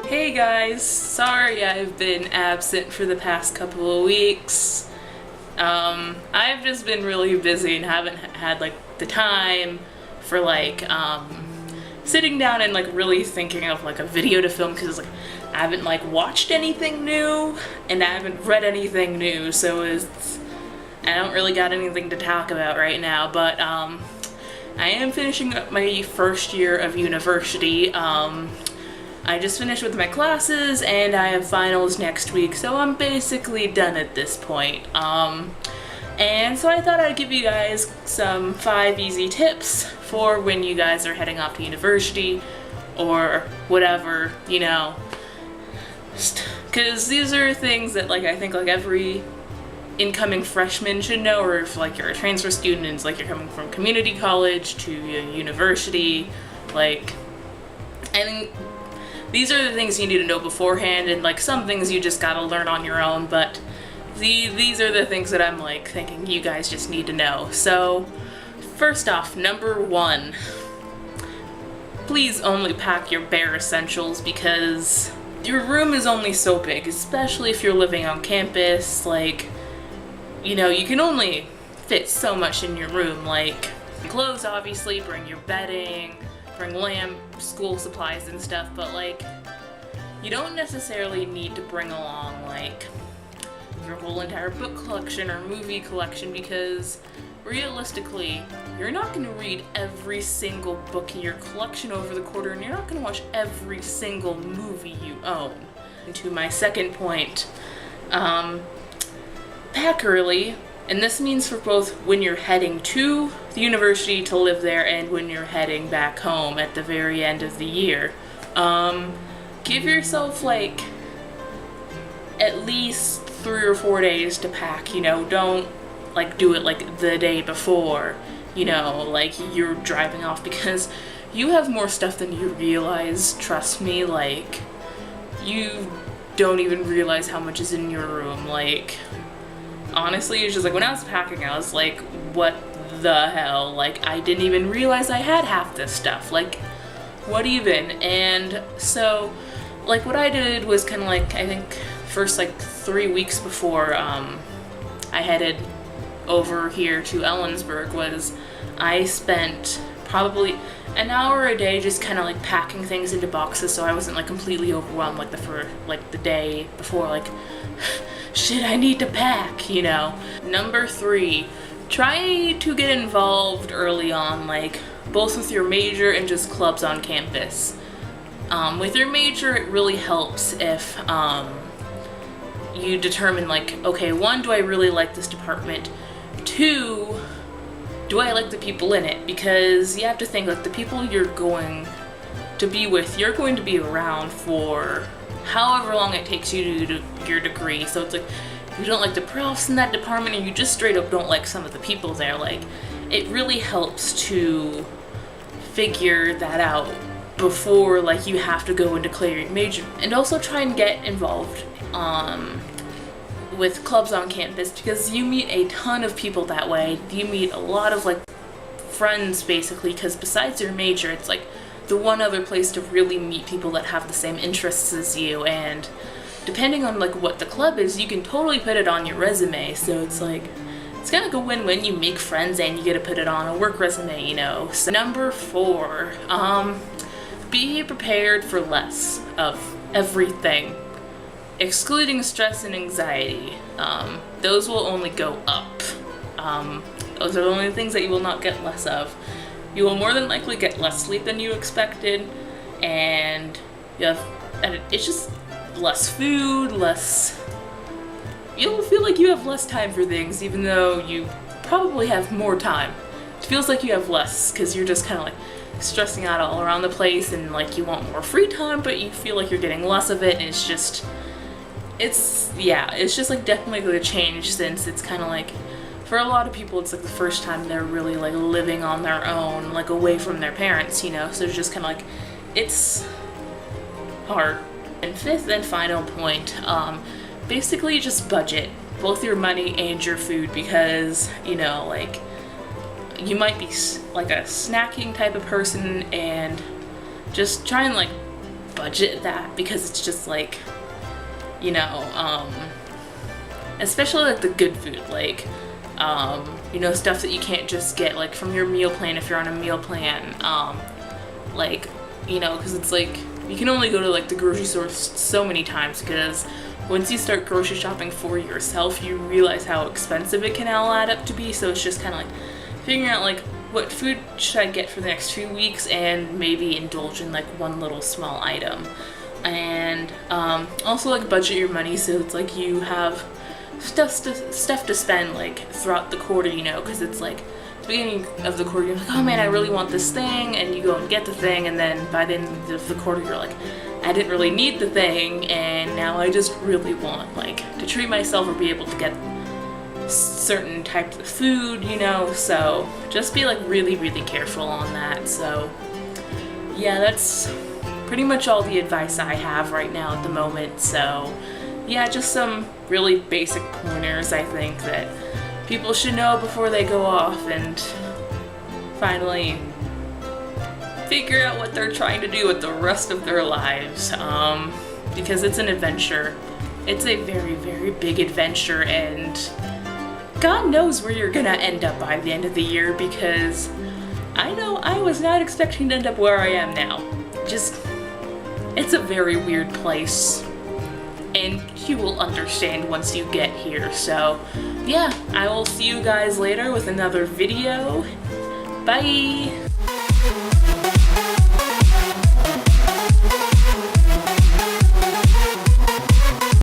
Hey guys, sorry I've been absent for the past couple of weeks. I've just been really busy and haven't had the time for sitting down and really thinking of a video to film because I haven't watched anything new and I haven't read anything new, so I don't really got anything to talk about right now. But I am finishing up my first year of university. I just finished with my classes and I have finals next week, so I'm basically done at this point. And so I thought I'd give you guys some 5 easy tips for when you guys are heading off to university or whatever, because these are things that I think every incoming freshman should know, or if you're a transfer student and it's you're coming from community college to university, and these are the things you need to know beforehand, and some things you just gotta learn on your own, but these are the things that I'm thinking you guys just need to know. So first off, number 1, please only pack your bare essentials, because your room is only so big, especially if you're living on campus. You can only fit so much in your room. Clothes, obviously, bring your bedding, bring lamp, school supplies and stuff, but you don't necessarily need to bring along your whole entire book collection or movie collection, because realistically you're not going to read every single book in your collection over the quarter, and you're not going to watch every single movie you own. And to my second point, pack early. And this means for both when you're heading to the university to live there and when you're heading back home at the very end of the year. Give yourself at least 3 or 4 days to pack. Don't do it the day before, you're driving off, because you have more stuff than you realize. Trust me, you don't even realize how much is in your room. Honestly, it's just when I was packing, I was what the hell? I didn't even realize I had half this stuff. What even? And so, what I did was kind of I think first 3 weeks before I headed over here to Ellensburg, was I spent probably an hour a day just kind of packing things into boxes, so I wasn't completely overwhelmed for the day before, shit, I need to pack, Number 3, try to get involved early on, both with your major and just clubs on campus. With your major, it really helps if you determine okay, 1, do I really like this department? 2, do I like the people in it? Because you have to think the people you're going to be with, you're going to be around for however long it takes you to do your degree. So it's if you don't like the profs in that department, or you just straight up don't like some of the people there, it really helps to figure that out before you have to go and declare your major. And also try and get involved with clubs on campus, because you meet a ton of people that way. You meet a lot of friends, basically, because besides your major, it's the one other place to really meet people that have the same interests as you. And depending on what the club is, you can totally put it on your resume. So it's it's kind of a win-win. You make friends and you get to put it on a work resume, So number 4, be prepared for less of everything, excluding stress and anxiety. Those will only go up. Those are the only things that you will not get less of. You will more than likely get less sleep than you expected, and it's just less food, you'll feel you have less time for things, even though you probably have more time. It feels you have less, because you're just kind of stressing out all around the place, and you want more free time, but you feel you're getting less of it, and it's just definitely a change, since it's kind of for a lot of people, it's the first time they're really living on their own, away from their parents, so it's just kind of it's hard. And 5th and final point, basically just budget both your money and your food, because you might be a snacking type of person, and just try and budget that, because it's just like, you know, especially like the good food, like, you know, stuff that you can't just get like from your meal plan if you're on a meal plan, like, you know, because it's like you can only go to like the grocery store so many times, because once you start grocery shopping for yourself, you realize how expensive it can all add up to be. So it's just kind of like figuring out like what food should I get for the next 2 weeks, and maybe indulge in like one little small item. And also like budget your money, so it's like you have stuff to spend like throughout the quarter, you know, because it's like at the beginning of the quarter you're like, oh man, I really want this thing, and you go and get the thing, and then by the end of the quarter you're like, I didn't really need the thing, and now I just really want like to treat myself or be able to get certain types of food, you know. So just be like really careful on that. So yeah, that's pretty much all the advice I have right now at the moment. So yeah, just some really basic pointers I think that people should know before they go off and finally figure out what they're trying to do with the rest of their lives, because it's an adventure. It's a very big adventure, and God knows where you're gonna end up by the end of the year, because I know I was not expecting to end up where I am now. Just, it's a very weird place, and you will understand once you get here. So yeah, I will see you guys later with another video. Bye!